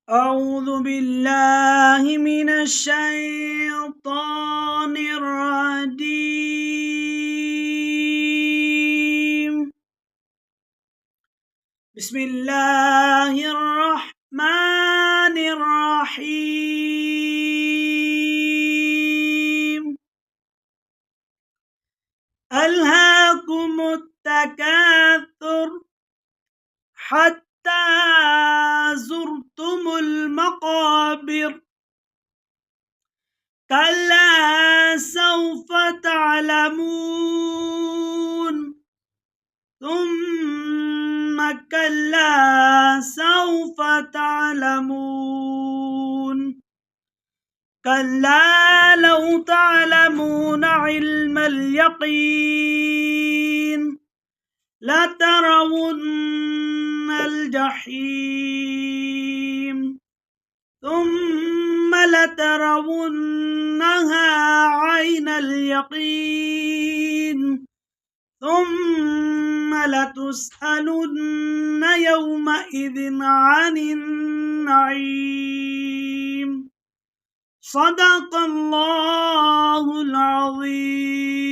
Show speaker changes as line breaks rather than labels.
أعوذ بالله من الشيطان الرجيم. بسم الله الرحمن الرحيم. ألهاكم التكاثر حتى زرتم المقابر، كلا سوف تعلمون، ثم كلا سوف تعلمون، كلا لو تعلمون علم اليقين لترون الجحيم ثم لترونها عين اليقين ثم لتسألن يومئذ عن النعيم. صدق الله العظيم.